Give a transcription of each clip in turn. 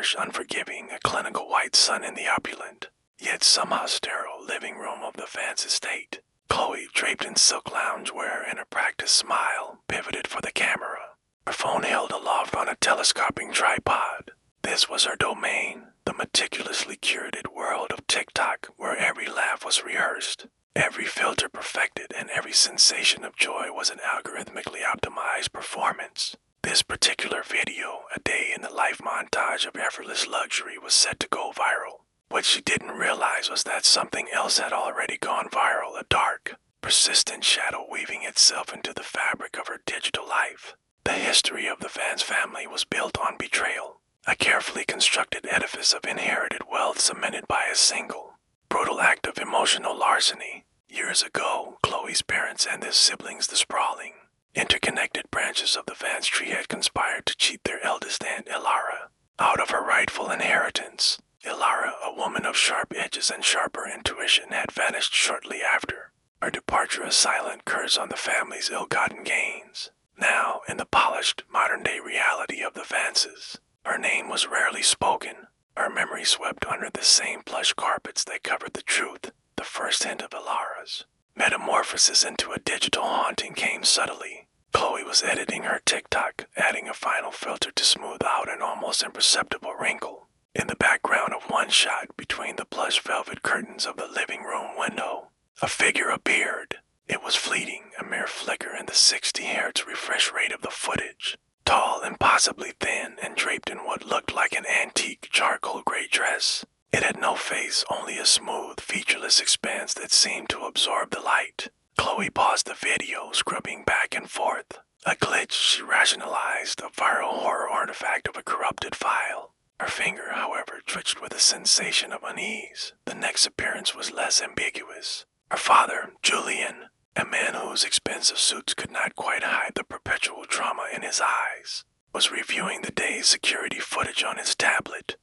harsh, unforgiving, a clinical white sun in the opulent, yet somehow sterile living room of the Vance estate. Chloe, draped in silk loungewear and a practiced smile, pivoted for the camera, her phone held aloft on a telescoping tripod. This was her domain, the meticulously curated world of TikTok, where every laugh was rehearsed, every filter perfected, and every sensation of joy was an algorithmically optimized performance. This particular video, a day in the life montage of effortless luxury, was set to go viral. What she didn't realize was that something else had already gone viral, a dark, persistent shadow weaving itself into the fabric of her digital life. The history of the Vance family was built on betrayal, a carefully constructed edifice of inherited wealth cemented by a single, brutal act of emotional larceny. Years ago, Chloe's parents and their siblings, the sprawling, interconnected branches of the Vance tree, had conspired to cheat their eldest aunt, Ilara, out of her rightful inheritance. Ilara, a woman of sharp edges and sharper intuition, had vanished shortly after, her departure a silent curse on the family's ill-gotten gains. Now, in the polished, modern-day reality of the Vances, her name was rarely spoken, her memory swept under the same plush carpets that covered the truth. The first hint of Ilara's metamorphosis into a digital haunting came subtly. Chloe was editing her TikTok, adding a final filter to smooth out an almost imperceptible wrinkle. In the background of one shot, between the plush velvet curtains of the living room window, a figure appeared. It was fleeting, a mere flicker in the 60 Hz refresh rate of the footage. Tall, impossibly thin, and draped in what looked like an antique charcoal gray dress. It had no face, only a smooth, featureless expanse that seemed to absorb the light. Chloe paused the video, scrubbing back and forth. A glitch, she rationalized, a viral horror artifact of a corrupted file. Her finger, however, twitched with a sensation of unease. The next appearance was less ambiguous. Her father, Julian, a man whose expensive suits could not quite hide the perpetual trauma in his eyes, was reviewing the day's security footage on his tablet.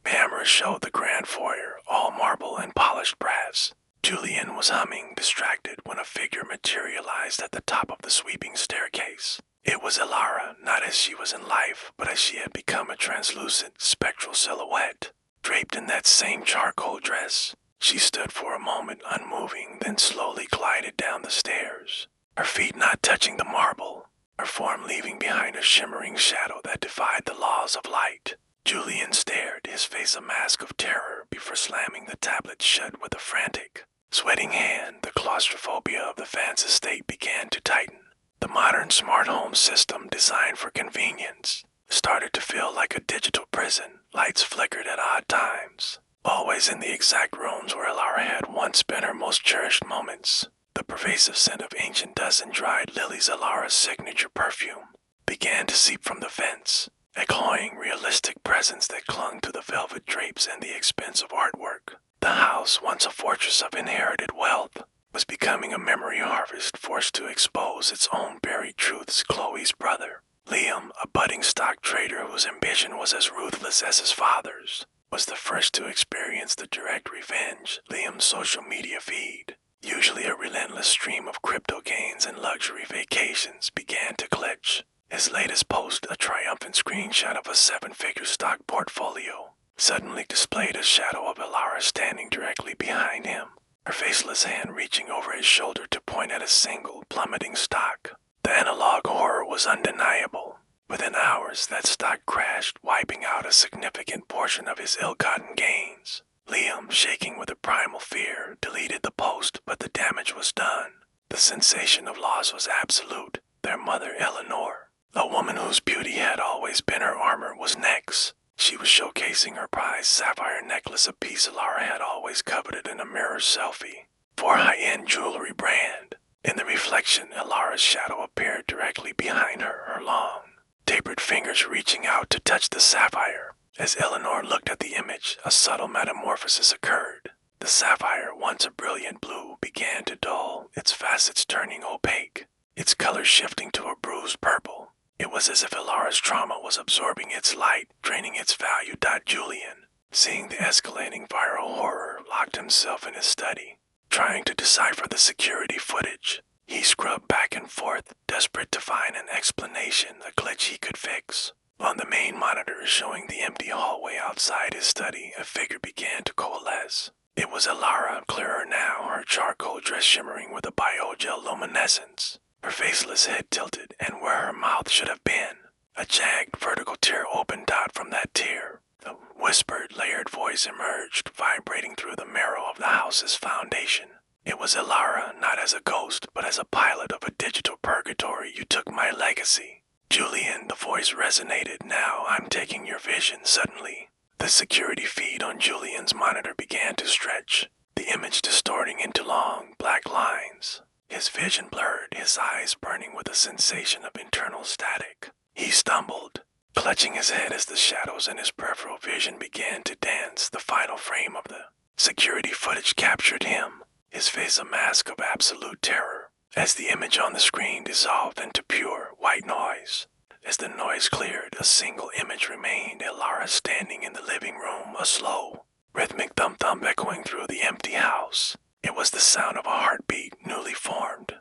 Cameras showed the grand foyer, all marble and polished brass. Julian was humming, distracted, when a figure materialized at the top of the sweeping staircase. It was Ilara, not as she was in life, but as she had become a translucent, spectral silhouette. Draped in that same charcoal dress, she stood for a moment unmoving, then slowly glided down the stairs, her feet not touching the marble, her form leaving behind a shimmering shadow that defied the laws of light. Julian stared, his face a mask of terror, before slamming the tablet shut with a frantic, sweating hand. The claustrophobia of the Vance estate began to tighten. The modern smart home system, designed for convenience, started to feel like a digital prison. Lights flickered at odd times, always in the exact rooms where Ilara had once spent her most cherished moments. The pervasive scent of ancient dust and dried lilies, Ilara's signature perfume, began to seep from the vents, a cloying, realistic presence that clung to the velvet drapes and the expensive artwork. The house, once a fortress of inherited wealth, was becoming a memory harvest, forced to expose its own buried truths. Chloe's brother, Liam, a budding stock trader whose ambition was as ruthless as his father's, was the first to experience the direct revenge. Liam's social media feed, usually a relentless stream of crypto gains and luxury vacations, began to glitch. His latest post, a triumphant screenshot of a 7-figure stock portfolio, suddenly displayed a shadow of Ilara standing directly behind him, her faceless hand reaching over his shoulder to point at a single, plummeting stock. The analog horror was undeniable. Within hours, that stock crashed, wiping out a significant portion of his ill-gotten gains. Liam, shaking with a primal fear, deleted the post, but the damage was done. The sensation of loss was absolute. Their mother, Eleanor, a woman whose beauty had always been her armor, was next. She was showcasing her prized sapphire necklace, a piece Ilara had always coveted, in a mirror selfie for a high-end jewelry brand. In the reflection, Ilara's shadow appeared directly behind her, her long, tapered fingers reaching out to touch the sapphire. As Eleanor looked at the image, a subtle metamorphosis occurred. The sapphire, once a brilliant blue, began to dull, its facets turning opaque, its color shifting to a bruised purple. It was as if Ilara's trauma was absorbing its light, draining its value. Julian, seeing the escalating viral horror, locked himself in his study, trying to decipher the security footage. He scrubbed back and forth, desperate to find an explanation, a glitch he could fix. On the main monitor showing the empty hallway outside his study, a figure began to coalesce. It was Elara, clearer now, her charcoal dress shimmering with a biogel luminescence, her faceless head tilted, and where her mouth should have been, a jagged vertical tear opened out from that tear. A whispered, layered voice emerged, vibrating through the marrow of the house's foundation. It was Elara, not as a ghost, but as a pilot of a digital purgatory. You took my legacy. Julian, the voice resonated. Now I'm taking your vision. Suddenly, the security feed on Julian's monitor began to stretch, the image distorting into long, black lines. His vision blurred, his eyes burning with a sensation of internal static. He stumbled, clutching his head as the shadows in his peripheral vision began to dance. The final frame of the security footage captured him, his face a mask of absolute terror, as the image on the screen dissolved into pure white noise. As the noise cleared, a single image remained, Elara standing in the living room, a slow, rhythmic thump-thump echoing through the empty house. It was the sound of a heartbeat newly formed.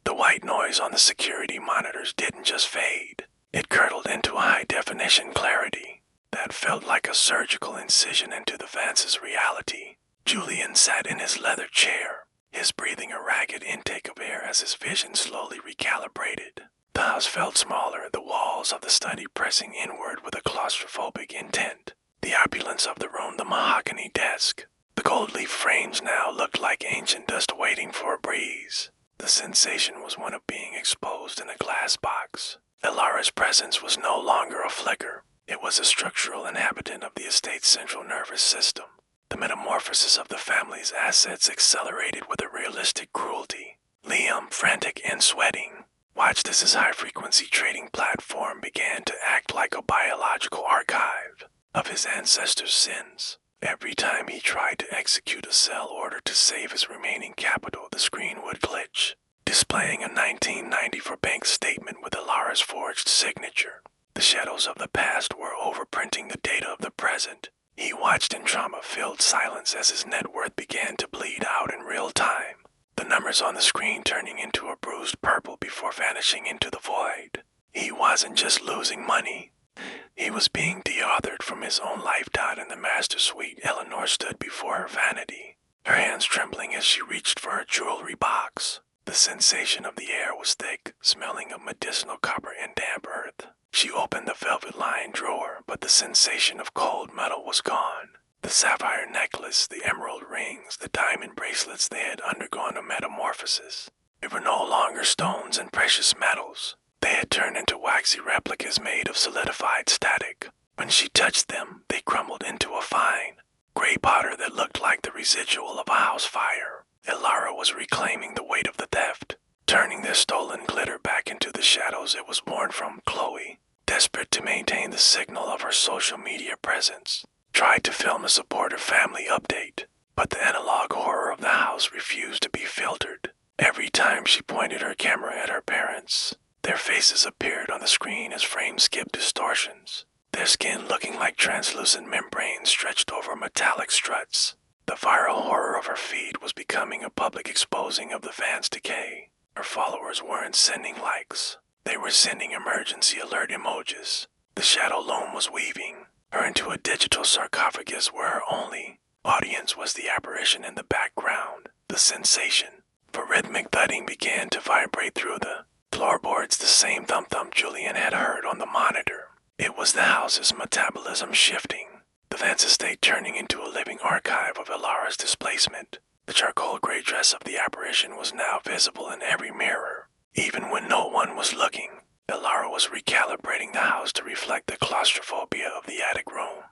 The white noise on the security monitors didn't just fade. It curdled into a high-definition clarity that felt like a surgical incision into the Vance's reality. Julian sat in his leather chair, his breathing a ragged intake of air as his vision slowly recalibrated. The house felt smaller, the walls of the study pressing inward with a claustrophobic intent. The opulence of the room, the mahogany desk, the gold leaf frames now looked like ancient dust waiting for a breeze. The sensation was one of being exposed in a glass box. Elara's presence was no longer a flicker. It was a structural inhabitant of the estate's central nervous system. The metamorphosis of the family's assets accelerated with a realistic cruelty. Liam, frantic and sweating, watched as his high-frequency trading platform began to act like a biological archive of his ancestors' sins. Every time he tried to execute a sell order to save his remaining capital, the screen would glitch, displaying a 1994 bank statement with Elara's forged signature. The shadows of the past were overprinting the data of the present. He watched in trauma-filled silence as his net worth began to bleed out in real time, the numbers on the screen turning into a bruised purple before vanishing into the void. He wasn't just losing money. He was being deauthored from his own lifetime in the master suite. Eleanor stood before her vanity, her hands trembling as she reached for her jewelry box. The sensation of the air was thick, smelling of medicinal copper and damp earth. She opened the velvet-lined drawer, but the sensation of cold metal was gone. The sapphire necklace, the emerald rings, the diamond bracelets, they had undergone a metamorphosis. They were no longer stones and precious metals. They had turned into waxy replicas made of solidified static. When she touched them, they crumbled into a fine, gray powder that looked like the residual of a house fire. Elara was reclaiming the weight of the theft, turning their stolen glitter back into the shadows it was born from. Chloe, desperate to maintain the signal of her social media presence, tried to film a supportive family update, but the analog horror of the house refused to be filtered. Every time she pointed her camera at her parents, their faces appeared on the screen as frames skipped distortions, their skin looking like translucent membranes stretched over metallic struts. The viral horror of her feed was becoming a public exposing of the Vance decay. Her followers weren't sending likes. They were sending emergency alert emojis. The shadow loom was weaving her into a digital sarcophagus where her only audience was the apparition in the background. The sensation for rhythmic thudding began to vibrate through the floorboards, the same thump-thump Julian had heard on the monitor. It was the house's metabolism shifting, the Vance estate turning into a living archive of Elara's displacement. The charcoal gray dress of the apparition was now visible in every mirror. Even when no one was looking, Elara was recalibrating the house to reflect the claustrophobia of the attic room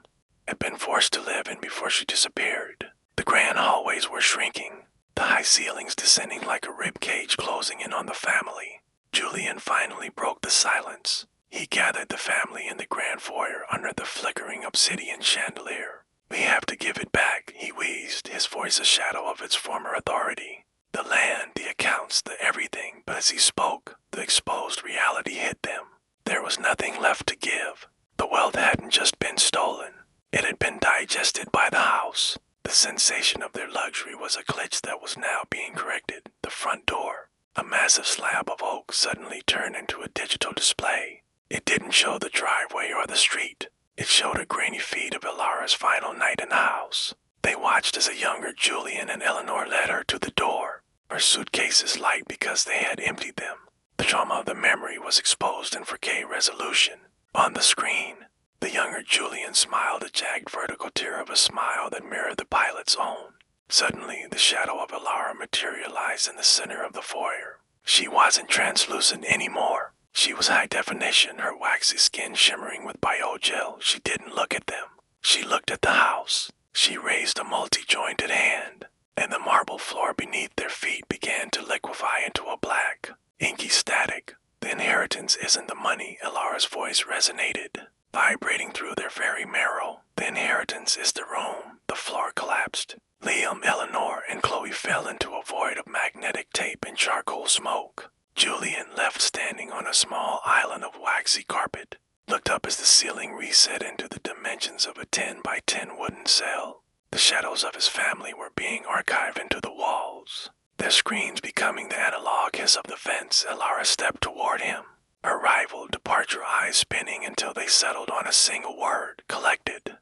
had been forced to live in before she disappeared. The grand hallways were shrinking, the high ceilings descending like a rib cage closing in on the family. Julian finally broke the silence. He gathered the family in the grand foyer under the flickering obsidian chandelier. "We have to give it back," he wheezed, his voice a shadow of its former authority. The land, the accounts, the everything. But as he spoke, the exposed reality hit them. There was nothing left to give. The wealth hadn't just been stolen. It had been digested by the house. The sensation of their luxury was a glitch that was now being corrected. The front door, a massive slab of oak, suddenly turned into a digital display. It didn't show the driveway or the street. It showed a grainy feed of Ilara's final night in the house. They watched as a younger Julian and Eleanor led her to the door, her suitcases light because they had emptied them. The trauma of the memory was exposed in 4K resolution. On the screen, the younger Julian smiled, a jagged vertical tear of a smile that mirrored the pilot's own. Suddenly, the shadow of Ilara materialized in the center of the foyer. She wasn't translucent anymore. She was high definition, her waxy skin shimmering with biogel. She didn't look at them. She looked at the house. She raised a multi-jointed hand, and the marble floor beneath their feet began to liquefy into a black, inky static. The inheritance isn't the money, Ilara's voice resonated, vibrating through their very marrow. The inheritance is the room. The floor collapsed. Liam, Eleanor, and Chloe fell into a void of magnetic tape and charcoal smoke. Julian, left standing on a small island of waxy carpet, looked up as the ceiling reset into the dimensions of a 10 by 10 wooden cell. The shadows of his family were being archived into the walls, their screens becoming the analog hiss of the vents. Ilara stepped toward him, her rival departure eyes spinning until they settled on a single word: collected.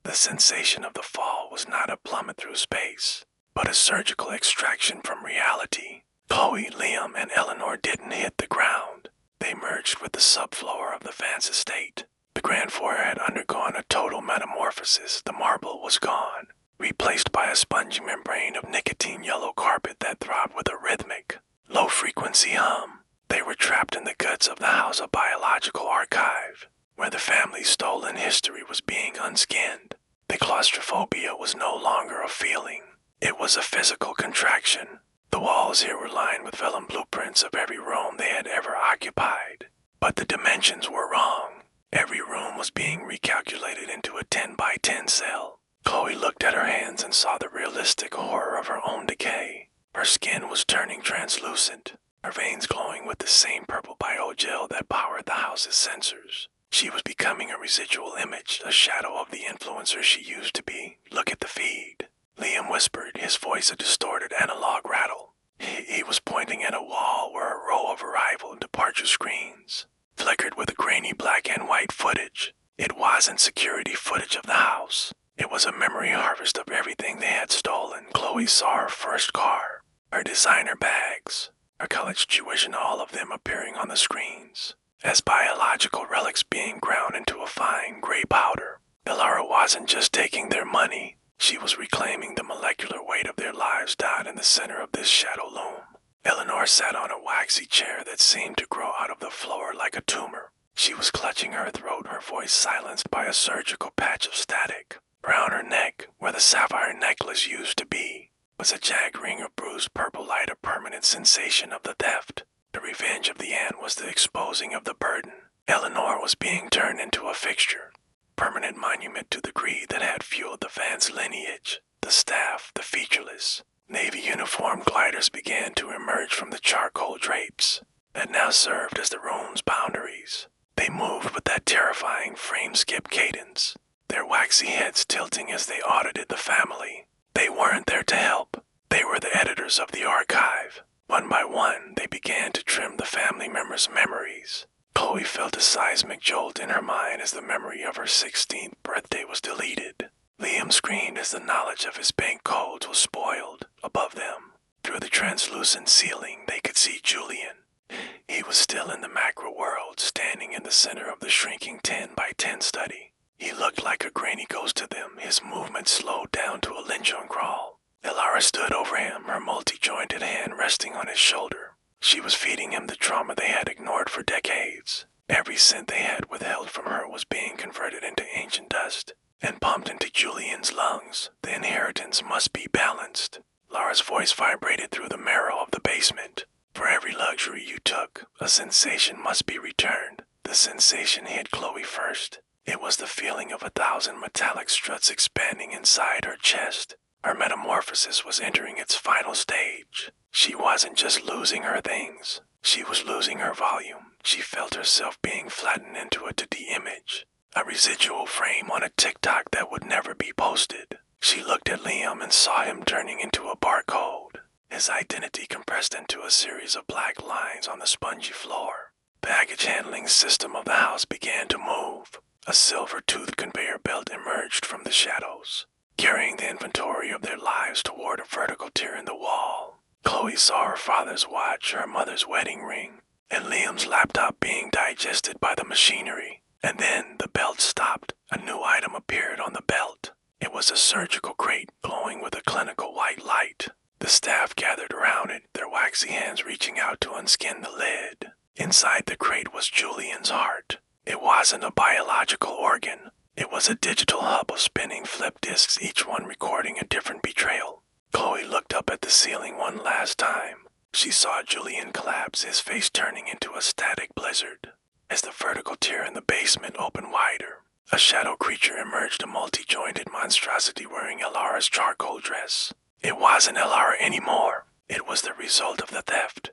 The sensation of the fall was not a plummet through space, but a surgical extraction from reality. Chloe, Liam, and Eleanor didn't hit the ground. They merged with the subfloor of the Vance estate. The grand foyer had undergone a total metamorphosis. The marble was gone, replaced by a spongy membrane of nicotine yellow carpet that throbbed with a rhythmic, low-frequency hum. They were trapped in the guts of the house, a biological archive, where the family's stolen history was being unskinned. The claustrophobia was no longer a feeling. It was a physical contraction. The walls here were lined with vellum blueprints of every room they had ever occupied. But the dimensions were wrong. Every room was being recalculated into a 10 by 10 cell. Chloe looked at her hands and saw the realistic horror of her own decay. Her skin was turning translucent, her veins glowing with the same purple biogel that powered the house's sensors. She was becoming a residual image, a shadow of the influencer she used to be. Look at the feed, Liam whispered, his voice a distorted analog rattle. He was pointing at a wall where a row of arrival and departure screens flickered with grainy black and white footage. It wasn't security footage of the house. It was a memory harvest of everything they had stolen. Chloe saw her first car, her designer bags, her college tuition, all of them appearing on the screens as biological relics being ground into a fine gray powder. Ilara wasn't just taking their money. She was reclaiming the molecular weight of their lives down in the center of this shadow loom. Eleanor sat on a waxy chair that seemed to grow out of the floor like a tumor. She was clutching her throat, her voice silenced by a surgical patch of static. Around her neck, where the sapphire necklace used to be, was a jagged ring of bruised purple light, a permanent sensation of the theft. The revenge of the ant was the exposing of the burden. Eleanor was being turned into a fixture, permanent monument to the greed that had fueled the Vance lineage. The staff, the featureless, navy uniform gliders began to emerge from the charcoal drapes that now served as the room's boundaries. They moved with that terrifying frame-skip cadence, their waxy heads tilting as they audited the family. They weren't there to help. They were the editors of the archive. One by one, they began to trim the family members' memories. Chloe felt a seismic jolt in her mind as the memory of her 16th birthday was deleted. Liam screamed as the knowledge of his bank codes was spoiled. Above them, through the translucent ceiling, they could see Julian. He was still in the macro world, standing in the center of the shrinking 10 by 10 study. He looked like a grainy ghost to them, his movement slowed down to a lynching crawl. Ilara stood over him, her multi-jointed hand resting on his shoulder. She was feeding him the trauma they had ignored for decades. Every cent they had withheld from her was being converted into ancient dust and pumped into Julian's lungs. The inheritance must be balanced. Lara's voice vibrated through the marrow of the basement. For every luxury you took, a sensation must be returned. The sensation hit Chloe first. It was the feeling of 1,000 metallic struts expanding inside her chest. Her metamorphosis was entering its final stage. She wasn't just losing her things. She was losing her volume. She felt herself being flattened into a 2D image, a residual frame on a TikTok that would never be posted. She looked at Liam and saw him turning into a barcode, his identity compressed into a series of black lines on the spongy floor. baggage handling system of the house began to move. A silver-toothed conveyor belt emerged from the shadows, carrying the inventory of their lives toward a vertical tear in the wall. Chloe saw her father's watch, her mother's wedding ring, and Liam's laptop being digested by the machinery. And then the belt stopped. A new item appeared on the belt. It was a surgical crate glowing with a clinical white light. The staff gathered around it, their waxy hands reaching out to unskin the lid. Inside the crate was Julian's heart. It wasn't a biological organ. It was a digital hub of spinning flip disks, each one recording a different betrayal. Chloe looked up at the ceiling one last time. She saw Julian collapse, his face turning into a static blizzard. As the vertical tear in the basement opened wider, a shadow creature emerged, a multi-jointed monstrosity wearing Elara's charcoal dress. It wasn't Elara anymore. It was the result of the theft.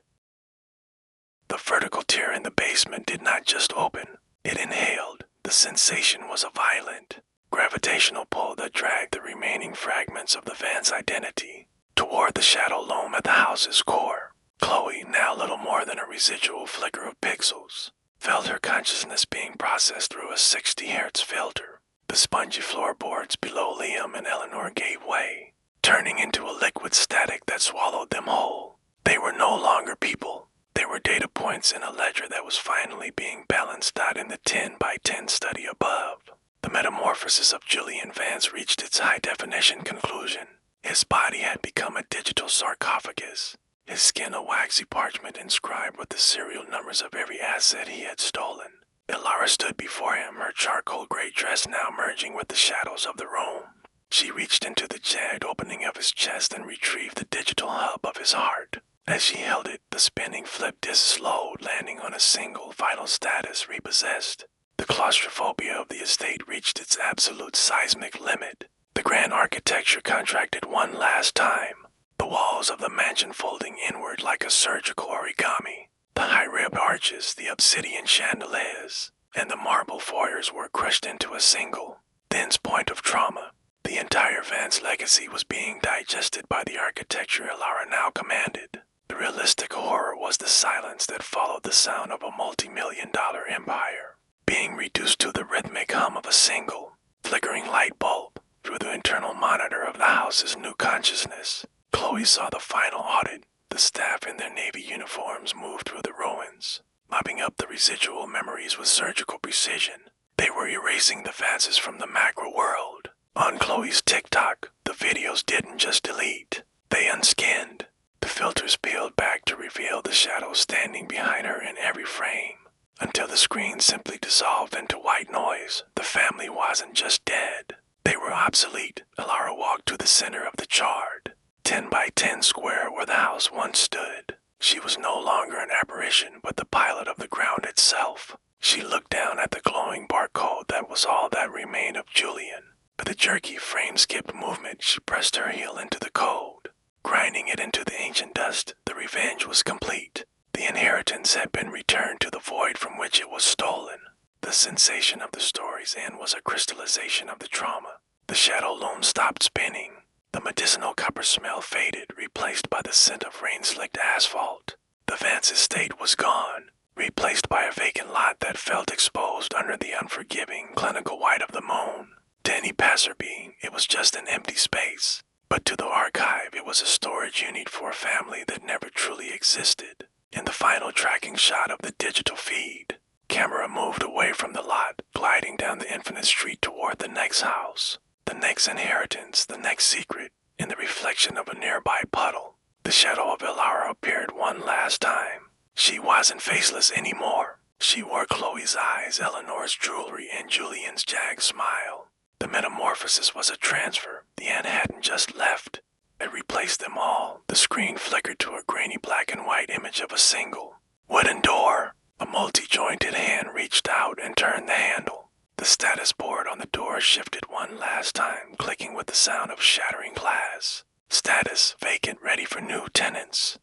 The vertical tear in the basement did not just open. It inhaled. The sensation was a violent, gravitational pull that dragged the remaining fragments of the Vance identity toward the shadow loam at the house's core. Chloe, now little more than a residual flicker of pixels, felt her consciousness being processed through a 60 Hz filter. The spongy floorboards below Liam and Eleanor gave way, turning into a liquid static that swallowed them whole. They were no longer people. They were data points in a ledger that was finally being balanced out in the 10 by 10 study above. The metamorphosis of Julian Vance reached its high-definition conclusion. His body had become a digital sarcophagus, his skin a waxy parchment inscribed with the serial numbers of every asset he had stolen. Elara stood before him, her charcoal gray dress now merging with the shadows of the room. She reached into the jagged opening of his chest and retrieved the digital hub of his heart. As she held it, the spinning flip disk slowed, landing on a single vital status: repossessed. The claustrophobia of the estate reached its absolute seismic limit. The grand architecture contracted one last time, the walls of the mansion folding inward like a surgical origami. The high-ribbed arches, the obsidian chandeliers, and the marble foyers were crushed into a single, dense point of trauma. The entire Vance legacy was being digested by the architecture Elara now commanded. The realistic horror was the silence that followed the sound of a multi-million-dollar empire, being reduced to the rhythmic hum of a single, flickering light bulb. Through the internal monitor of the house's new consciousness, Chloe saw the final audit. The staff in their navy uniforms moved through the ruins, mopping up the residual memories with surgical precision. They were erasing the Vances from the macro world. On Chloe's TikTok, the videos didn't just delete, they unskinned. The filters peeled back to reveal the shadow standing behind her in every frame, until the screen simply dissolved into white noise. The family wasn't just dead. They were obsolete. Elara walked to the center of the charred, 10 by 10 square where the house once stood. She was no longer an apparition, but the pilot of the ground itself. She looked down at the glowing barcode that was all that remained of Julian. With a jerky, frame-skipped movement, she pressed her heel into the code, grinding it into the ancient dust. The revenge was complete. The inheritance had been returned to the void from which it was stolen. The sensation of the story's end was a crystallization of the trauma. The shadow loom stopped spinning. The medicinal copper smell faded, replaced by the scent of rain-slicked asphalt. The Vance estate was gone, replaced by a vacant lot that felt exposed under the unforgiving, clinical white of the moon. To any passerby, it was just an empty space. But to the archive, it was a storage unit for a family that never truly existed. In the final tracking shot of the digital feed, camera moved away from the lot, gliding down the infinite street toward the next house, the next inheritance, the next secret. In the reflection of a nearby puddle, the shadow of Elara appeared one last time. She wasn't faceless anymore. She wore Chloe's eyes, Eleanor's jewelry, and Julian's jagged smile. The metamorphosis was a transfer. The end hadn't just left. It replaced them all. The screen flickered to a grainy black and white image of a single wooden door. A multi-jointed hand reached out and turned the handle. The status board on the door shifted one last time, clicking with the sound of shattering glass. Status: vacant, ready for new tenants.